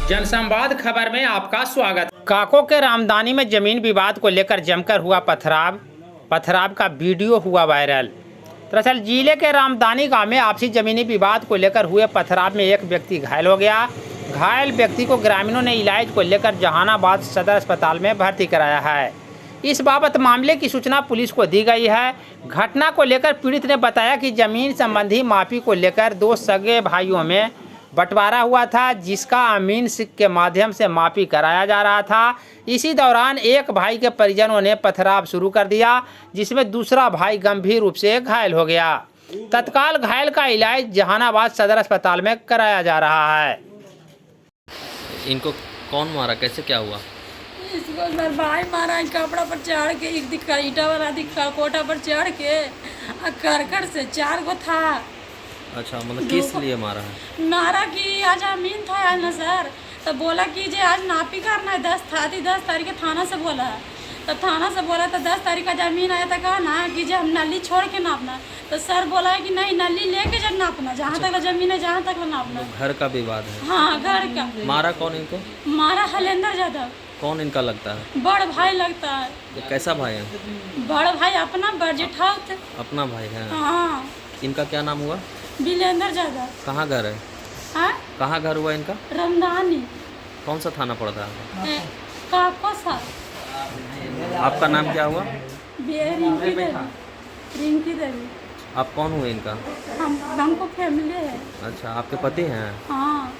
जनसंवाद खबर में आपका स्वागत। काको के रामदानी में जमीन विवाद को लेकर जमकर हुआ पथराव का वीडियो हुआ वायरल। दरअसल जिले के रामदानी गांव में आपसी जमीनी विवाद को लेकर हुए पथराव में एक व्यक्ति घायल हो गया। घायल व्यक्ति को ग्रामीणों ने इलाज को लेकर जहानाबाद सदर अस्पताल में भर्ती कराया है। इस बाबत मामले की सूचना पुलिस को दी गई है। घटना को लेकर पीड़ित ने बताया कि जमीन संबंधी माफी को लेकर दो सगे भाइयों में बंटवारा हुआ था, जिसका अमीन सिख के माध्यम से माफी कराया जा रहा था। इसी दौरान एक भाई के परिजनों ने पथराव शुरू कर दिया, जिसमें दूसरा भाई गंभीर रूप से घायल हो गया। तत्काल घायल का इलाज जहानाबाद सदर अस्पताल में कराया जा रहा है। इनको कौन मारा, कैसे क्या हुआ? इसको मेरा भाई मारा, कपड़ा पर चढ़ के एक दिखा ईटा वाला दिखा कोटा पर चढ़ के करकट से 4 गो था। अच्छा, मतलब किस लिए मारा है? मारा कि आज अमीन था आज ना सर, तो बोला कि जे आज नापी करना है 10 तारीख के थाना से बोला है। तो थाना से बोला तो 10 तारीख का जमीन आया था, कहा ना कि जब नली छोड़ के नापना। तो सर बोला है कि नहीं, नली लेके जब नापना, जहाँ तक जमीन है जहाँ तक नापना। घर का विवाद है? हाँ, घर का। मारा कौन इनको? मारा हलेंद्र यादव। कौन इनका लगता है? बड़ भाई लगता है। तो कैसा भाई है? बड़ भाई अपना बरजेठा थे। अपना भाई है? हाँ। इनका क्या नाम हुआ? बिलेंद्र यादव। कहाँ घर है? हाँ? कहाँ घर हुआ इनका? रामदानी। कौन सा थाना पड़ता है? काको सा। आपका नाम क्या हुआ? रिंकी देवी। आप कौन हुए इनका? हमको फैमिली है। अच्छा, आपके पति हैं? हाँ।